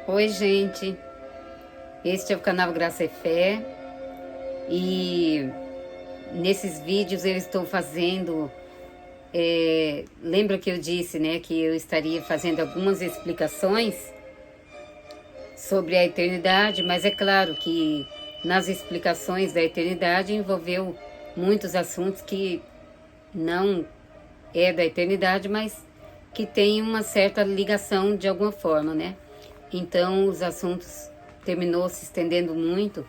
Oi, gente. Este é o canal Graça e Fé e nesses vídeos eu estou fazendo. Lembra que eu disse, né, que eu estaria fazendo algumas explicações sobre a eternidade, mas é claro que nas explicações da eternidade envolveu muitos assuntos que não é da eternidade, mas que tem uma certa ligação de alguma forma, né? Então os assuntos terminou se estendendo muito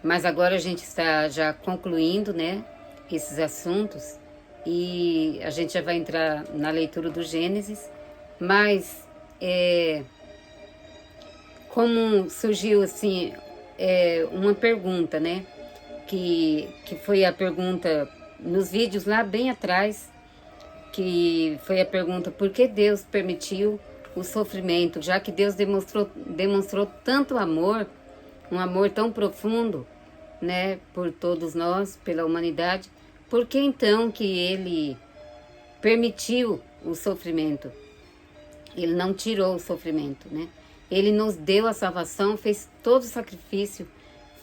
mas agora a gente está já concluindo, né, esses assuntos e a gente já vai entrar na leitura do Gênesis, mas como surgiu assim uma pergunta, né, que foi a pergunta nos vídeos lá bem atrás, que foi a pergunta: por que Deus permitiu o sofrimento, já que Deus demonstrou tanto amor, um amor tão profundo, né, por todos nós, pela humanidade, por que então que Ele permitiu o sofrimento? Ele não tirou o sofrimento, né? Ele nos deu a salvação, fez todo o sacrifício,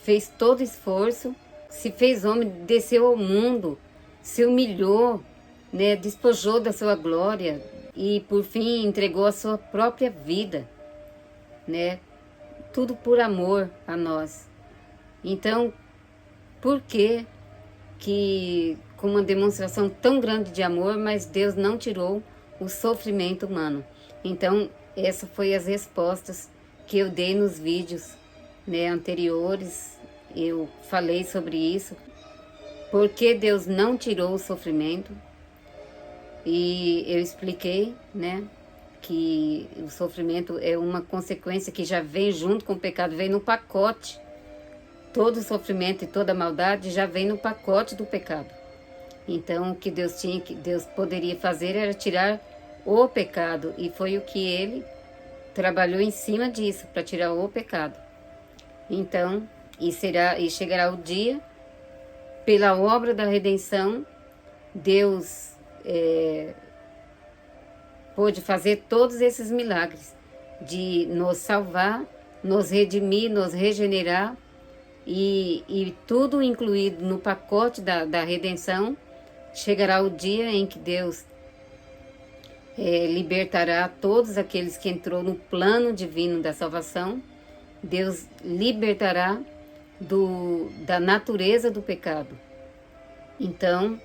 fez todo o esforço, se fez homem, desceu ao mundo, se humilhou, né? Despojou da sua glória e por fim entregou a sua própria vida, né? Tudo por amor a nós. Então, por que com uma demonstração tão grande de amor, mas Deus não tirou o sofrimento humano? Então, essas foram as respostas que eu dei nos vídeos, né, anteriores. Eu falei sobre isso, por que Deus não tirou o sofrimento, e eu expliquei, né, que o sofrimento é uma consequência que já vem junto com o pecado, vem no pacote. Todo o sofrimento e toda a maldade já vem no pacote do pecado. Então, o que Deus poderia fazer era tirar o pecado, e foi o que Ele trabalhou em cima disso, para tirar o pecado. Então, e chegará o dia, pela obra da redenção, Deus pôde fazer todos esses milagres de nos salvar, nos redimir, nos regenerar, e tudo incluído no pacote da redenção. Chegará o dia em que Deus libertará todos aqueles que entrou no plano divino da salvação. Deus libertará da natureza do pecado. Então,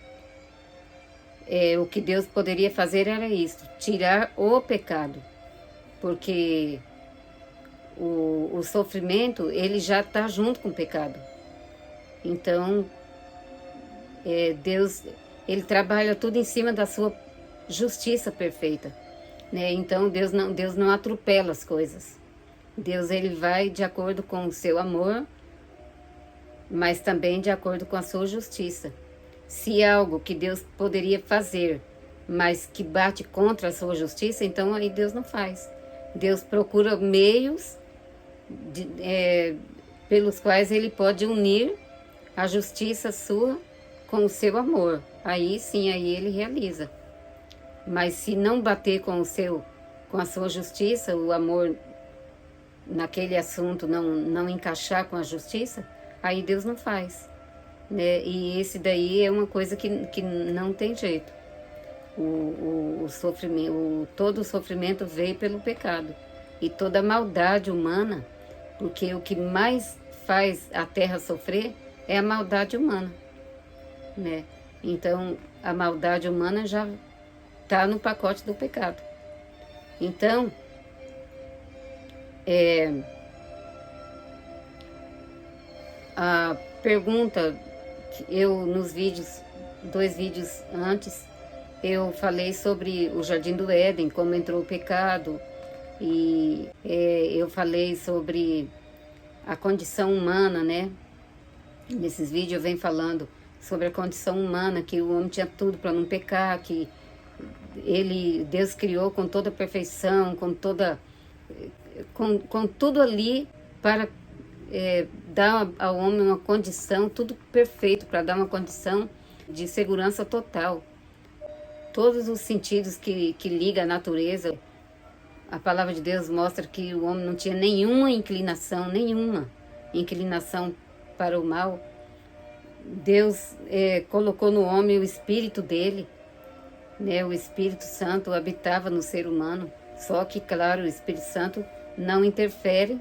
o que Deus poderia fazer era isso, tirar o pecado, porque o sofrimento, ele já está junto com o pecado. Então, Deus, Ele trabalha tudo em cima da sua justiça perfeita, né? Então, Deus não atropela as coisas. Deus, Ele vai de acordo com o seu amor, mas também de acordo com a sua justiça. Se é algo que Deus poderia fazer, mas que bate contra a sua justiça, então aí Deus não faz. Deus procura meios pelos quais Ele pode unir a justiça sua com o seu amor. Aí sim, aí Ele realiza. Mas se não bater com a sua justiça, o amor naquele assunto não encaixar com a justiça, aí Deus não faz, né? E esse daí é uma coisa que não tem jeito. O sofrimento, todo o sofrimento veio pelo pecado e toda a maldade humana, porque o que mais faz a terra sofrer é a maldade humana, né? Então a maldade humana já está no pacote do pecado. Então, a pergunta que eu nos vídeos, 2 vídeos antes, eu falei sobre o Jardim do Éden, como entrou o pecado, e eu falei sobre a condição humana, né? Nesses vídeos eu venho falando sobre a condição humana, que o homem tinha tudo para não pecar, que Deus criou com toda a perfeição, com tudo ali para dar ao homem uma condição, tudo perfeito para dar uma condição de segurança total. Todos os sentidos que liga a natureza, a palavra de Deus mostra que o homem não tinha nenhuma inclinação para o mal. Deus colocou no homem o espírito dele, né? O Espírito Santo habitava no ser humano. Só que, claro, o Espírito Santo não interfere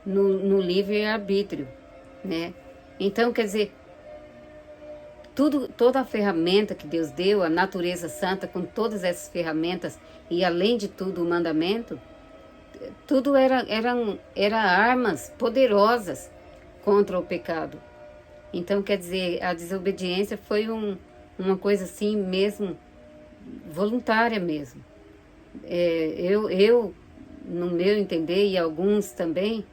no livre-arbítrio, né? Então, quer dizer, toda a ferramenta que Deus deu, a natureza santa, com todas essas ferramentas, e além de tudo o mandamento, tudo era armas poderosas contra o pecado. Então, quer dizer, a desobediência foi uma coisa assim mesmo, voluntária mesmo. Eu, no meu entender, e alguns também,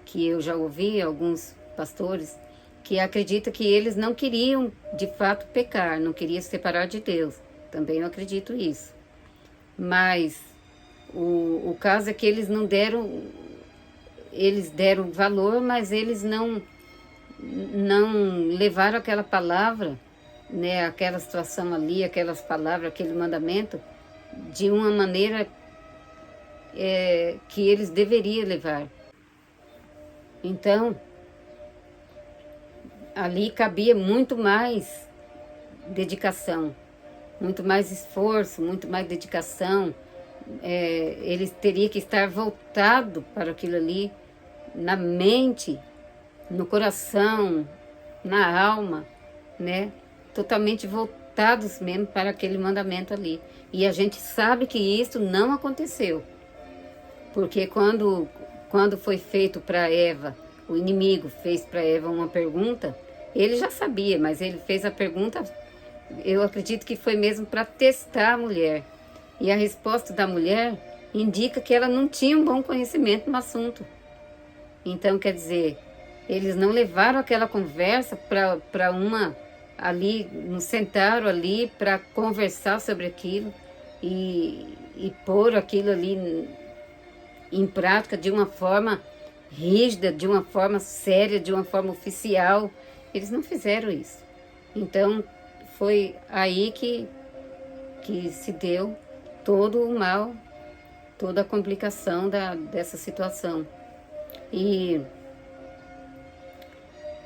que eu já ouvi, alguns pastores, que acreditam que eles não queriam de fato pecar, não queriam se separar de Deus. Também eu acredito isso. Mas o caso é que eles deram valor, mas eles não levaram aquela palavra, né, aquela situação ali, aquelas palavras, aquele mandamento, de uma maneira que eles deveriam levar. Então, ali cabia muito mais dedicação, muito mais esforço, muito mais dedicação. Eles teriam que estar voltado para aquilo ali, na mente, no coração, na alma, né? Totalmente voltados mesmo para aquele mandamento ali. E a gente sabe que isso não aconteceu. Porque quando foi feito para Eva, o inimigo fez para Eva uma pergunta, ele já sabia, mas ele fez a pergunta, eu acredito que foi mesmo para testar a mulher. E a resposta da mulher indica que ela não tinha um bom conhecimento no assunto. Então, quer dizer, eles não levaram aquela conversa para ali, não sentaram ali para conversar sobre aquilo e pôr aquilo ali em prática de uma forma rígida, de uma forma séria, de uma forma oficial. Eles não fizeram isso. Então, foi aí que se deu todo o mal, toda a complicação dessa situação.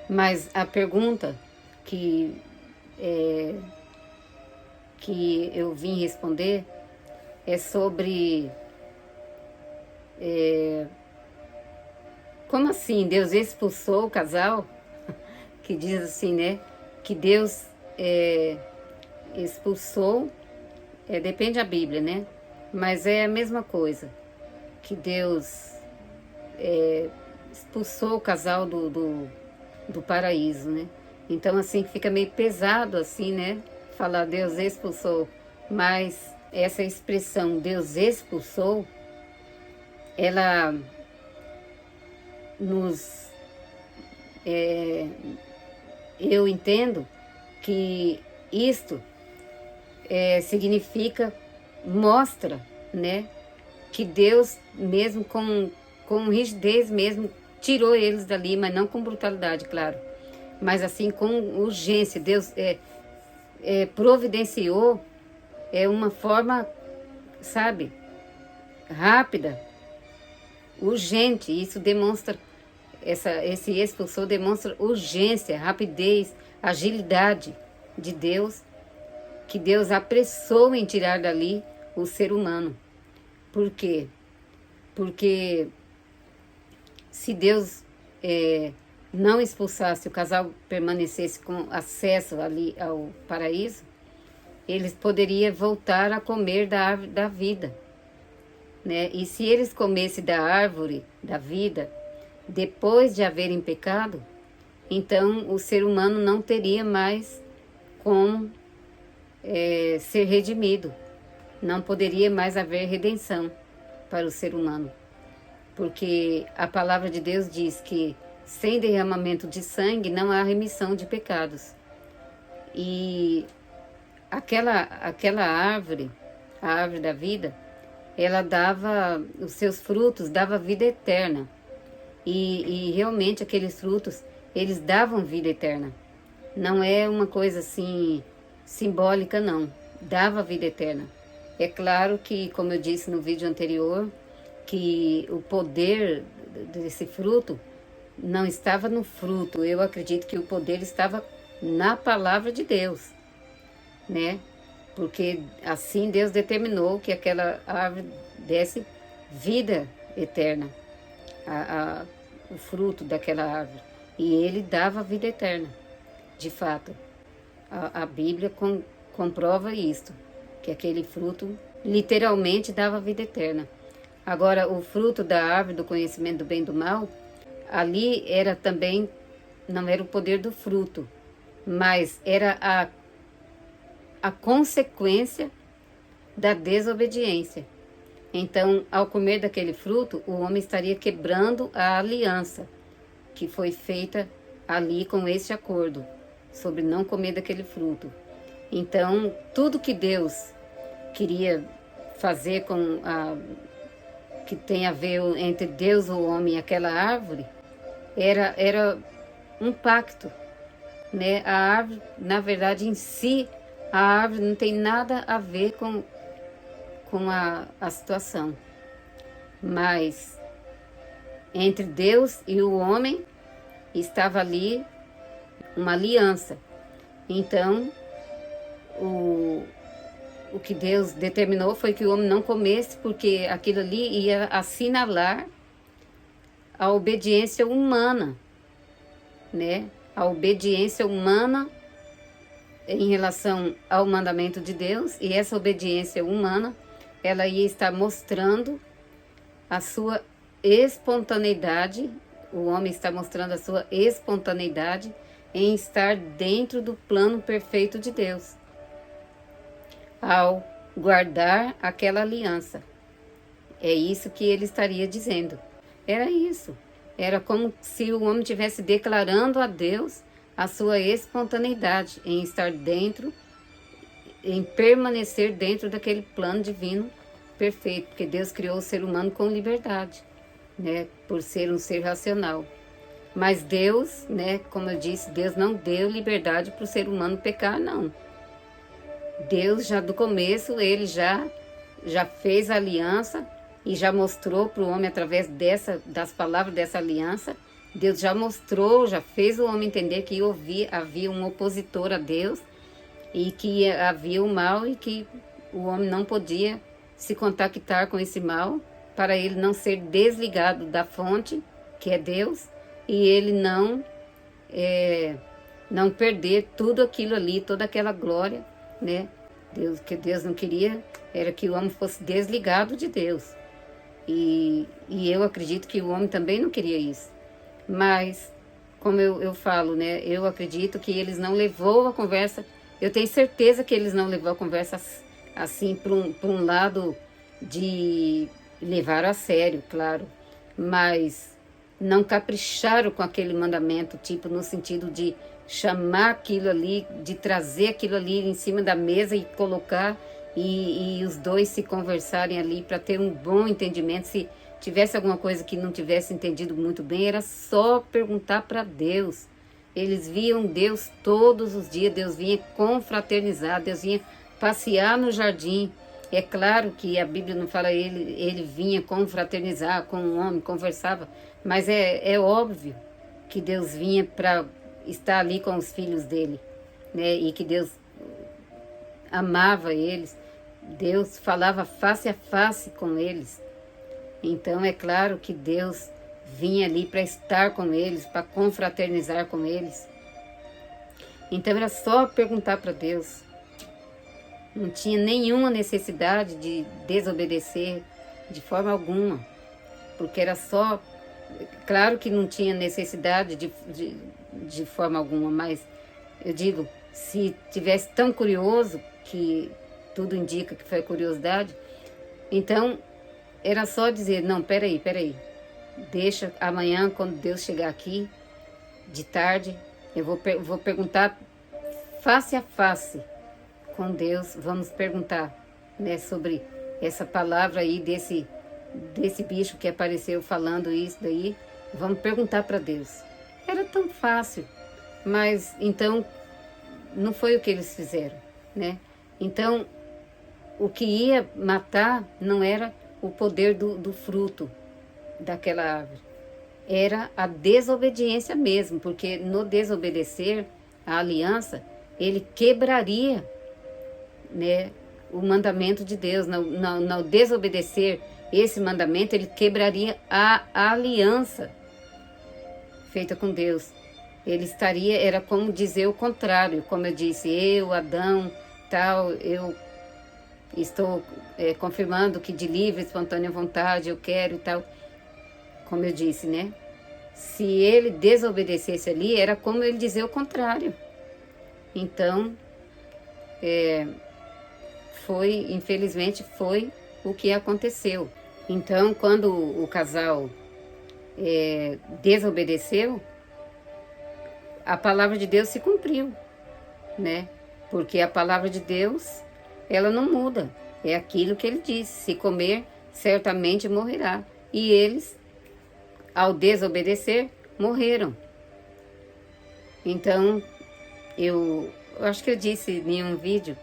Mas a pergunta que eu vim responder é sobre como assim Deus expulsou o casal? Que diz assim, né? Que Deus expulsou, depende da Bíblia, né? Mas é a mesma coisa, que Deus expulsou o casal do paraíso, né? Então, assim, fica meio pesado, assim, né? Falar Deus expulsou, mas essa expressão Deus expulsou, ela eu entendo que isto significa, mostra, né, que Deus mesmo com rigidez mesmo tirou eles dali, mas não com brutalidade, claro, mas assim com urgência. Deus providenciou uma forma, sabe, rápida, urgente. Isso demonstra, esse expulsor demonstra urgência, rapidez, agilidade de Deus, que Deus apressou em tirar dali o ser humano. Por quê? Porque se Deus não expulsasse, o casal permanecesse com acesso ali ao paraíso, eles poderiam voltar a comer da árvore da vida, né? E se eles comessem da árvore da vida, depois de haverem pecado, então o ser humano não teria mais como ser redimido. Não poderia mais haver redenção para o ser humano. Porque a palavra de Deus diz que sem derramamento de sangue não há remissão de pecados. E aquela árvore, a árvore da vida, ela dava os seus frutos, dava vida eterna. E realmente aqueles frutos, eles davam vida eterna. Não é uma coisa assim simbólica, não. Dava vida eterna. É claro que, como eu disse no vídeo anterior, que o poder desse fruto não estava no fruto. Eu acredito que o poder estava na palavra de Deus, né? Porque assim Deus determinou que aquela árvore desse vida eterna, o fruto daquela árvore. E ele dava vida eterna, de fato. A Bíblia comprova isto, que aquele fruto literalmente dava vida eterna. Agora, o fruto da árvore do conhecimento do bem e do mal, ali era também, não era o poder do fruto, mas era a consequência da desobediência. Então, ao comer daquele fruto, o homem estaria quebrando a aliança que foi feita ali com este acordo, sobre não comer daquele fruto. Então, tudo que Deus queria fazer que tem a ver entre Deus, o homem e aquela árvore, era um pacto, né? A árvore, na verdade, em si, a árvore não tem nada a ver com a situação. Mas entre Deus e o homem estava ali uma aliança. Então, o que Deus determinou foi que o homem não comesse, porque aquilo ali ia assinalar a obediência humana, né? A obediência humana em relação ao mandamento de Deus, e essa obediência humana, ela ia estar mostrando a sua espontaneidade, o homem está mostrando a sua espontaneidade em estar dentro do plano perfeito de Deus, ao guardar aquela aliança. É isso que ele estaria dizendo. Era isso. Era como se o homem estivesse declarando a Deus a sua espontaneidade em estar dentro, em permanecer dentro daquele plano divino perfeito, porque Deus criou o ser humano com liberdade, né, por ser um ser racional. Mas Deus, né, como eu disse, Deus não deu liberdade para o ser humano pecar, não. Deus já do começo, ele já fez a aliança e já mostrou para o homem através das palavras dessa aliança. Deus já mostrou, já fez o homem entender que havia um opositor a Deus e que havia o mal e que o homem não podia se contactar com esse mal para ele não ser desligado da fonte, que é Deus, e ele não perder tudo aquilo ali, toda aquela glória, né? O que Deus não queria era que o homem fosse desligado de Deus. E eu acredito que o homem também não queria isso. Mas, como eu falo, né? Eu acredito que eles não levou a conversa, eu tenho certeza que eles não levou a conversa assim para um lado de levar a sério, claro. Mas não capricharam com aquele mandamento, tipo, no sentido de chamar aquilo ali, de trazer aquilo ali em cima da mesa e colocar e os dois se conversarem ali para ter um bom entendimento. Se tivesse alguma coisa que não tivesse entendido muito bem, era só perguntar para Deus. Eles viam Deus todos os dias, Deus vinha confraternizar, Deus vinha passear no jardim. É claro que a Bíblia não fala ele vinha confraternizar com o homem, conversava, mas é óbvio que Deus vinha para estar ali com os filhos dele, né? E que Deus amava eles, Deus falava face a face com eles. Então é claro que Deus vinha ali para estar com eles, para confraternizar com eles. Então era só perguntar para Deus. Não tinha nenhuma necessidade de desobedecer de forma alguma, porque era só... Claro que não tinha necessidade de forma alguma, mas eu digo, se tivesse tão curioso, que tudo indica que foi curiosidade, então era só dizer, não, peraí, deixa amanhã, quando Deus chegar aqui, de tarde, eu vou perguntar face a face com Deus, vamos perguntar, né, sobre essa palavra aí desse bicho que apareceu falando isso daí, vamos perguntar para Deus. Era tão fácil, mas então não foi o que eles fizeram, né? Então, o que ia matar não era o poder do fruto daquela árvore. Era a desobediência mesmo, porque no desobedecer a aliança, ele quebraria, né, o mandamento de Deus. No desobedecer esse mandamento, ele quebraria a aliança feita com Deus. Ele estaria, era como dizer o contrário, como eu disse, eu, Adão, tal, eu estou confirmando que de livre, espontânea vontade eu quero e tal. Como eu disse, né? Se ele desobedecesse ali, era como ele dizer o contrário. Então, infelizmente, foi o que aconteceu. Então, quando o casal desobedeceu, a palavra de Deus se cumpriu, né? Porque a palavra de Deus, ela não muda. É aquilo que ele disse: se comer, certamente morrerá. E eles, ao desobedecer, morreram. Então, eu acho que eu disse em um vídeo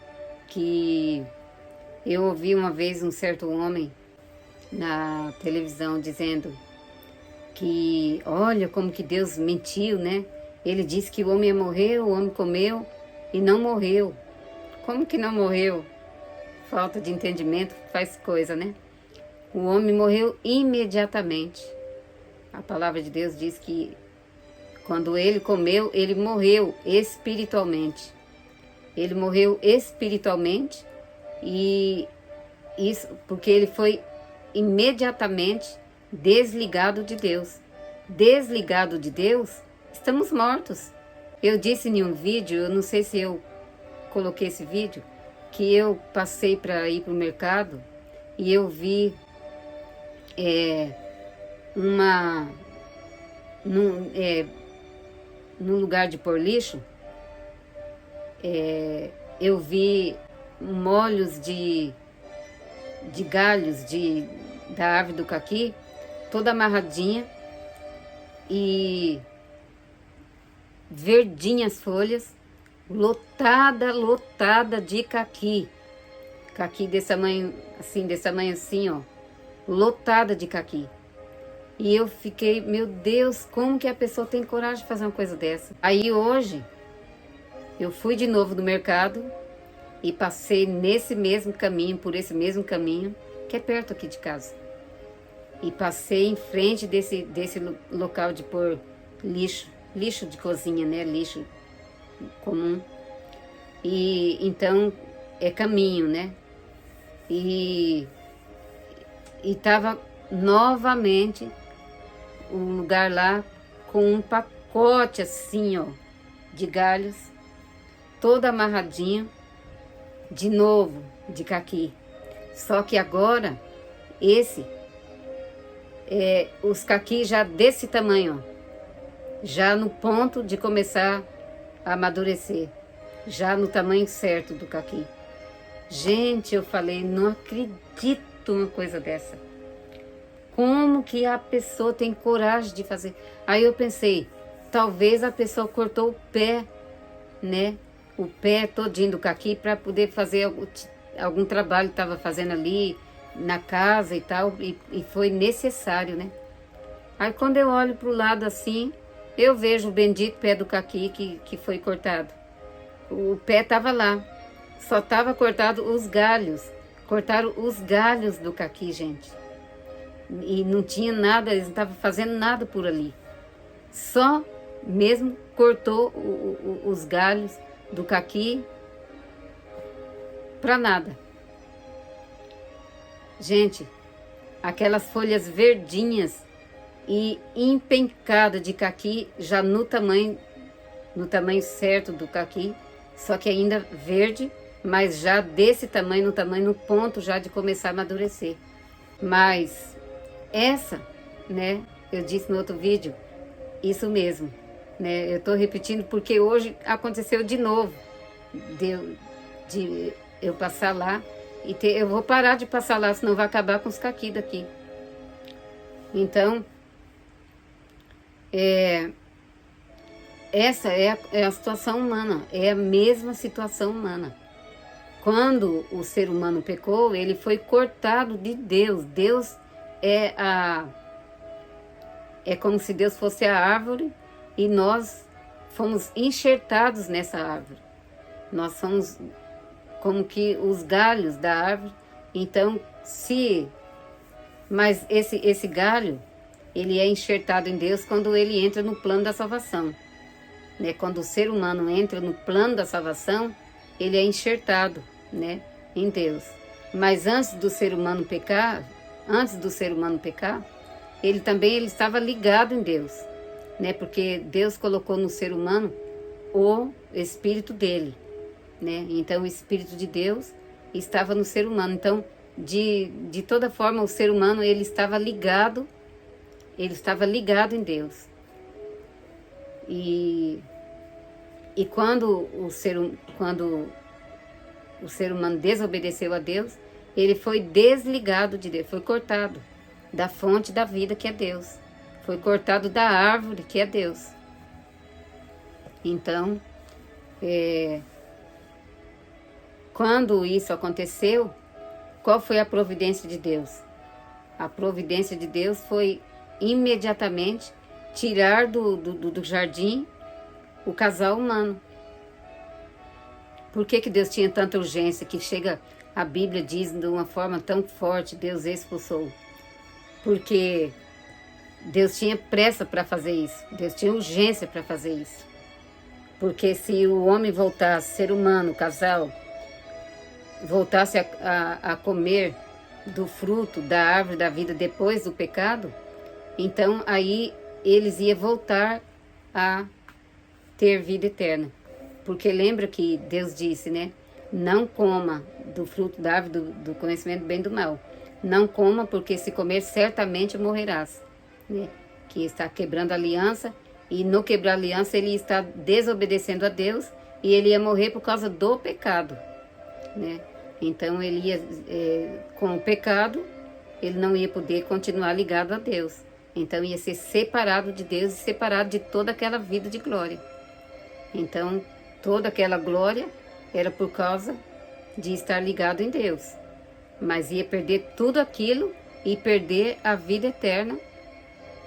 que eu ouvi uma vez um certo homem na televisão dizendo que, olha como que Deus mentiu, né? Ele disse que o homem ia morrer, o homem comeu e não morreu. Como que não morreu? Falta de entendimento faz coisa, né? O homem morreu imediatamente. A palavra de Deus diz que quando ele comeu, ele morreu espiritualmente. Ele morreu espiritualmente, e isso porque ele foi imediatamente desligado de Deus. Desligado de Deus, estamos mortos. Eu disse em um vídeo, eu não sei se eu coloquei esse vídeo, que eu passei para ir para o mercado e eu vi num lugar de pôr lixo, eu vi molhos de galhos da árvore do caqui, toda amarradinha e verdinhas folhas, lotada de caqui. Caqui desse tamanho assim, ó, lotada de caqui. E eu fiquei, meu Deus, como que a pessoa tem coragem de fazer uma coisa dessa? Aí hoje, eu fui de novo no mercado e passei por esse mesmo caminho, que é perto aqui de casa. E passei em frente desse local de pôr lixo de cozinha, né? Lixo comum. E então é caminho, né? E estava novamente o lugar lá com um pacote assim, ó, de galhos, todo amarradinho, de novo, de caqui. Só que agora, os caquis já desse tamanho, ó, já no ponto de começar a amadurecer, já no tamanho certo do caqui. Gente, eu falei, não acredito numa coisa dessa. Como que a pessoa tem coragem de fazer? Aí eu pensei, talvez a pessoa cortou o pé, né? O pé todinho do caqui para poder fazer algum trabalho que estava fazendo ali na casa e tal, e foi necessário, né? Aí quando eu olho para o lado assim, eu vejo o bendito pé do caqui que foi cortado. O pé estava lá, só estava cortado os galhos. Cortaram os galhos do caqui, gente. E não tinha nada, eles não estavam fazendo nada por ali. Só mesmo cortou os galhos do caqui para nada. Gente, aquelas folhas verdinhas e empencadas de caqui, já no tamanho certo do caqui, só que ainda verde, mas já desse tamanho, no ponto já de começar a amadurecer. Mas essa, né, eu disse no outro vídeo, isso mesmo, né, eu tô repetindo porque hoje aconteceu de novo, de eu passar lá, eu vou parar de passar lá, senão vai acabar com os caqui daqui. Então, essa é a situação humana, é a mesma situação humana. quando o ser humano pecou, ele foi cortado de Deus. Deus é como se Deus fosse a árvore e nós fomos enxertados nessa árvore. Nós somos como que os galhos da árvore. Então, mas esse galho, ele é enxertado em Deus quando ele entra no plano da salvação. Né? Quando o ser humano entra no plano da salvação, ele é enxertado, né, em Deus. Mas antes do ser humano pecar, ele estava ligado em Deus, né? Porque Deus colocou no ser humano o Espírito dele, né? Então o Espírito de Deus estava no ser humano. Então, de toda forma, o ser humano ele estava ligado em Deus. E quando o ser humano desobedeceu a Deus, ele foi desligado de Deus, foi cortado da fonte da vida que é Deus, foi cortado da árvore que é Deus. Então, quando isso aconteceu, qual foi a providência de Deus? A providência de Deus foi imediatamente tirar do jardim o casal humano. Por que Deus tinha tanta urgência que a Bíblia diz de uma forma tão forte, Deus expulsou? Porque Deus tinha pressa para fazer isso, Deus tinha urgência para fazer isso. Porque se o homem voltasse, ser humano, o casal, voltasse a comer do fruto da árvore da vida depois do pecado, então aí eles iam voltar a ter vida eterna. Porque lembra que Deus disse, né? Não coma do fruto da árvore do conhecimento do bem e do mal. Não coma, porque se comer certamente morrerás. Né? Que está quebrando a aliança, e no quebrar a aliança ele está desobedecendo a Deus, e ele ia morrer por causa do pecado. Né? Então ele ia, com o pecado, ele não ia poder continuar ligado a Deus. Então ia ser separado de Deus e separado de toda aquela vida de glória. Então, toda aquela glória era por causa de estar ligado em Deus. Mas ia perder tudo aquilo e perder a vida eterna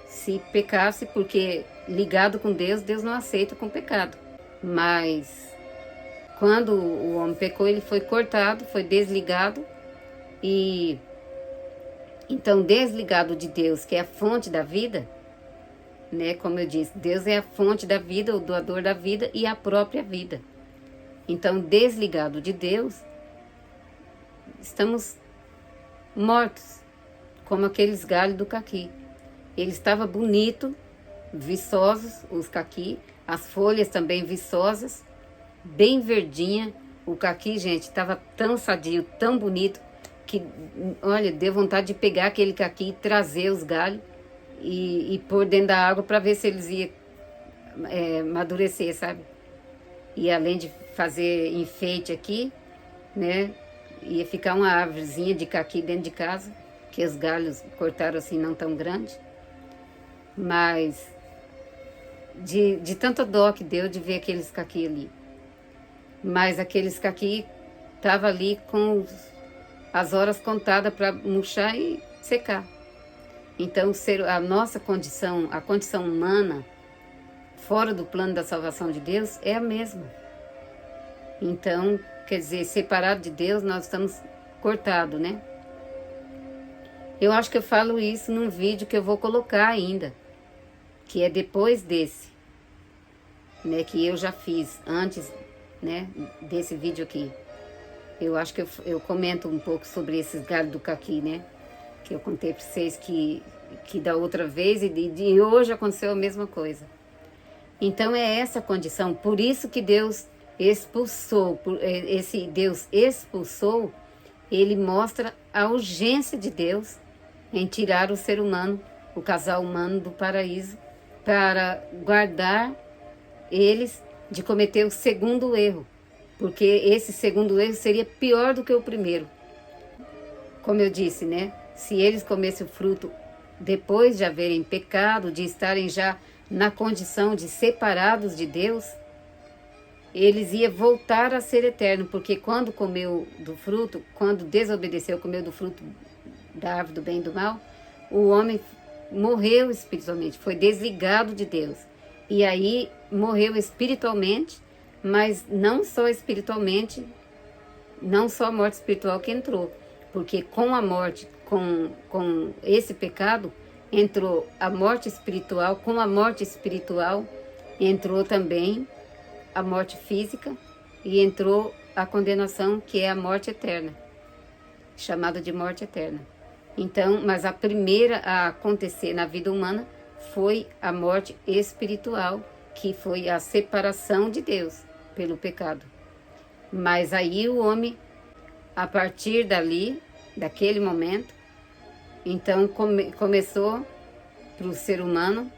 se pecasse, porque ligado com Deus, Deus não aceita com pecado. Mas quando o homem pecou, ele foi cortado, foi desligado. E então, desligado de Deus, que é a fonte da vida, né? Como eu disse, Deus é a fonte da vida, o doador da vida e a própria vida. Então, desligado de Deus, estamos mortos, como aqueles galhos do caqui. Ele estava bonito, viçosos, os caqui, as folhas também viçosas, bem verdinha. O caqui, gente, estava tão sadio, tão bonito, que, olha, deu vontade de pegar aquele caqui e trazer os galhos e pôr dentro da água para ver se eles iam amadurecer, sabe? E além de fazer enfeite aqui, né, ia ficar uma árvorezinha de caqui dentro de casa, que os galhos cortaram assim não tão grande. Mas de tanta dó que deu de ver aqueles caqui ali. Mas aqueles caqui estavam ali com as horas contadas para murchar e secar. Então, a nossa condição, a condição humana, fora do plano da salvação de Deus, é a mesma. Então, quer dizer, separado de Deus, nós estamos cortados, né? Eu acho que eu falo isso num vídeo que eu vou colocar ainda, que é depois desse, né? Que eu já fiz antes, né? Desse vídeo aqui. Eu acho que eu comento um pouco sobre esses galhos do caqui, né? Que eu contei para vocês que da outra vez e de hoje aconteceu a mesma coisa. Então é essa condição, por isso que Deus expulsou, esse Deus expulsou, ele mostra a urgência de Deus em tirar o ser humano, o casal humano do paraíso, para guardar eles de cometer o segundo erro, porque esse segundo erro seria pior do que o primeiro. Como eu disse, né? Se eles comessem o fruto depois de haverem pecado, de estarem já na condição de separados de Deus, eles iam voltar a ser eternos, porque quando comeu do fruto, quando desobedeceu, comeu do fruto da árvore do bem e do mal, o homem morreu espiritualmente, foi desligado de Deus. E aí morreu espiritualmente, mas não só espiritualmente, não só a morte espiritual que entrou, porque com a morte, com esse pecado, entrou a morte espiritual, com a morte espiritual entrou também a morte física e entrou a condenação, que é a morte eterna, chamada de morte eterna. Então, mas a primeira a acontecer na vida humana foi a morte espiritual, que foi a separação de Deus pelo pecado. Mas aí o homem, a partir dali, daquele momento, então começou para o ser humano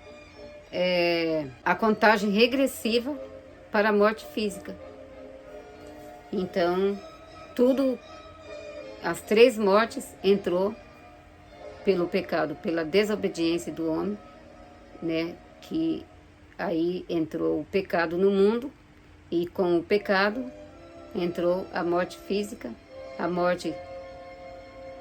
a contagem regressiva para a morte física. Então, tudo, as 3 mortes entrou pelo pecado, pela desobediência do homem, né? Que aí entrou o pecado no mundo, e com o pecado entrou a morte física, a morte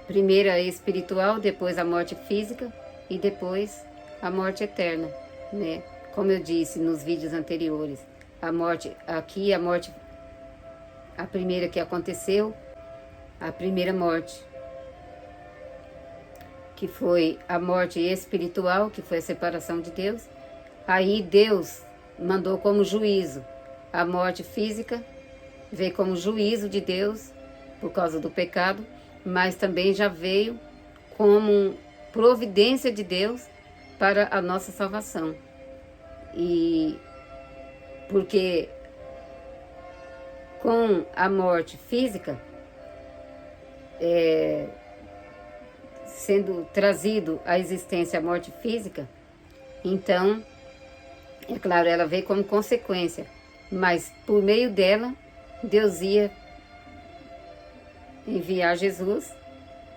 primeira espiritual, depois a morte física e depois a morte eterna, né? Como eu disse nos vídeos anteriores, a morte aqui, a primeira que aconteceu, a primeira morte, que foi a morte espiritual, que foi a separação de Deus. Aí Deus mandou como juízo a morte física, veio como juízo de Deus por causa do pecado, mas também já veio como providência de Deus para a nossa salvação. E porque com a morte física, sendo trazido à existência a morte física, então, é claro, ela veio como consequência, mas por meio dela, Deus ia enviar Jesus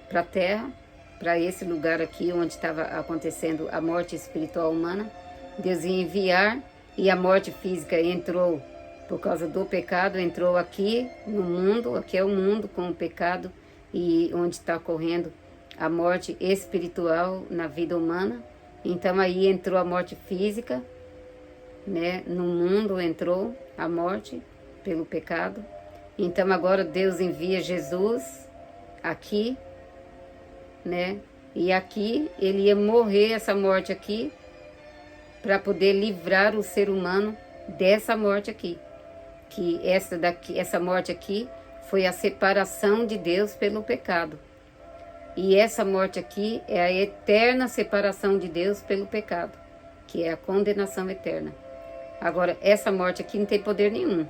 para a Terra, para esse lugar aqui onde estava acontecendo a morte espiritual humana. Deus ia enviar, e a morte física entrou por causa do pecado, entrou aqui no mundo, aqui é o mundo com o pecado, e onde está ocorrendo a morte espiritual na vida humana. Então aí entrou a morte física, né? No mundo entrou a morte pelo pecado. Então agora Deus envia Jesus aqui, né? E aqui ele ia morrer essa morte aqui para poder livrar o ser humano dessa morte aqui. Que essa morte aqui foi a separação de Deus pelo pecado. E essa morte aqui é a eterna separação de Deus pelo pecado, que é a condenação eterna. Agora, essa morte aqui não tem poder nenhum.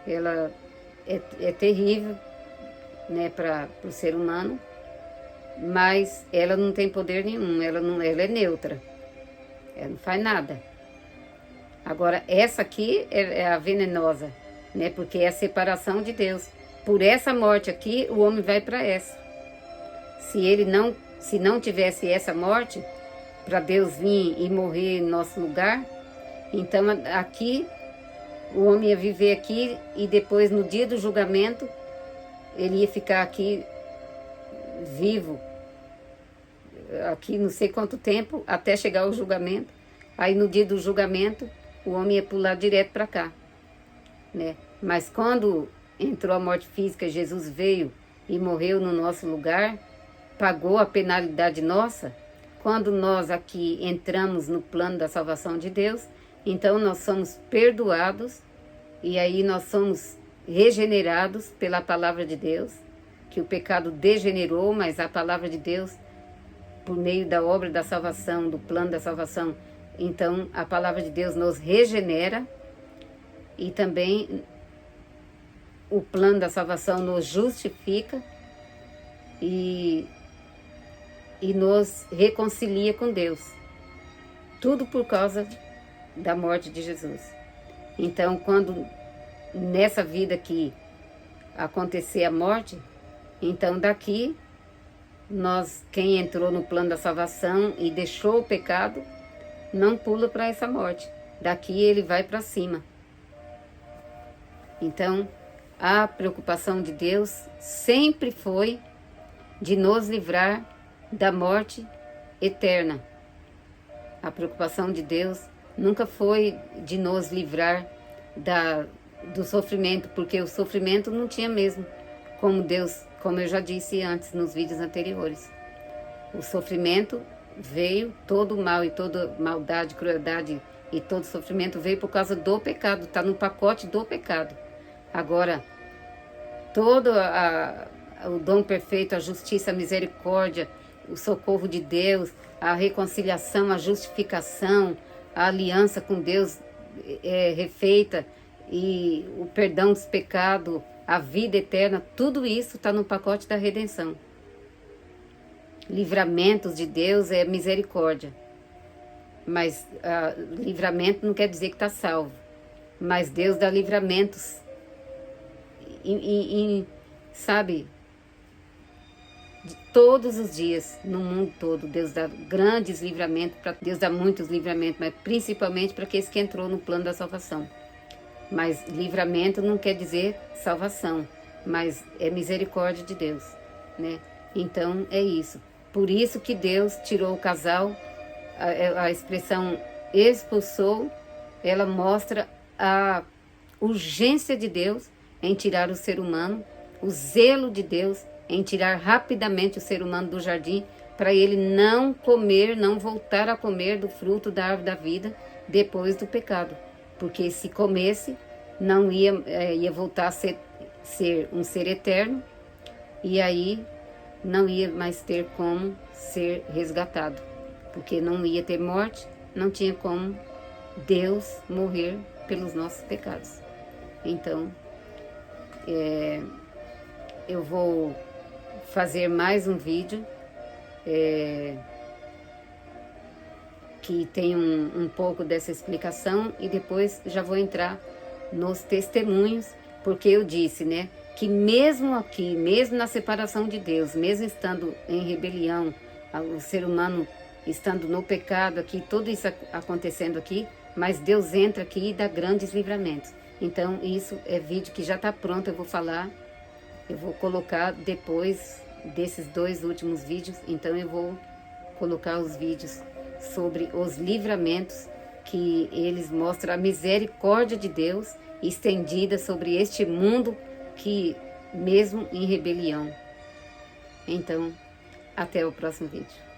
Ela é terrível, né, para o ser humano, mas ela não tem poder nenhum, ela é neutra, ela não faz nada. Agora, essa aqui é a venenosa, né, porque é a separação de Deus. Por essa morte aqui, o homem vai para essa. Se não tivesse essa morte, para Deus vir e morrer em nosso lugar, então aqui o homem ia viver aqui, e depois no dia do julgamento ele ia ficar aqui vivo, aqui não sei quanto tempo, até chegar o julgamento. Aí no dia do julgamento o homem ia pular direto para cá, né? Mas quando entrou a morte física, Jesus veio e morreu no nosso lugar, pagou a penalidade nossa. Quando nós aqui entramos no plano da salvação de Deus, então nós somos perdoados, e aí nós somos regenerados pela palavra de Deus, que o pecado degenerou, mas a palavra de Deus, por meio da obra da salvação, do plano da salvação, então a palavra de Deus nos regenera, e também o plano da salvação nos justifica e nos reconcilia com Deus. Tudo por causa da morte de Jesus. Então, quando nessa vida aqui acontecer a morte, então daqui quem entrou no plano da salvação e deixou o pecado, não pula para essa morte. Daqui ele vai para cima. Então, a preocupação de Deus sempre foi de nos livrar da morte eterna. A preocupação de Deus nunca foi de nos livrar do sofrimento, porque o sofrimento não tinha mesmo como Deus, como eu já disse antes nos vídeos anteriores. O sofrimento veio, todo o mal e toda maldade, crueldade e todo sofrimento veio por causa do pecado, está no pacote do pecado. Agora, todo o dom perfeito, a justiça, a misericórdia, o socorro de Deus, a reconciliação, a justificação, a aliança com Deus refeita e o perdão dos pecados, a vida eterna, tudo isso está no pacote da redenção. Livramentos de Deus é misericórdia, mas livramento não quer dizer que está salvo, mas Deus dá livramentos, sabe, de todos os dias, no mundo todo. Deus dá grandes livramentos, Deus dá muitos livramentos, mas principalmente para aqueles que entrou no plano da salvação. Mas livramento não quer dizer salvação, mas é misericórdia de Deus, né? Então é isso. Por isso que Deus tirou o casal, a expressão expulsou, ela mostra a urgência de Deus em tirar o ser humano, o zelo de Deus em tirar rapidamente o ser humano do jardim, para ele não comer, não voltar a comer do fruto da árvore da vida depois do pecado. Porque se comesse, não ia voltar a ser um ser eterno, e aí não ia mais ter como ser resgatado. Porque não ia ter morte, não tinha como Deus morrer pelos nossos pecados. Então, eu vou fazer mais um vídeo que tem um pouco dessa explicação, e depois já vou entrar nos testemunhos, porque eu disse, né, que mesmo aqui, mesmo na separação de Deus, mesmo estando em rebelião, o ser humano estando no pecado aqui, tudo isso acontecendo aqui, mas Deus entra aqui e dá grandes livramentos. Então isso é vídeo que já está pronto, eu vou falar, eu vou colocar depois desses 2 últimos vídeos, então eu vou colocar os vídeos sobre os livramentos, que eles mostram a misericórdia de Deus estendida sobre este mundo que mesmo em rebelião. Então, até o próximo vídeo.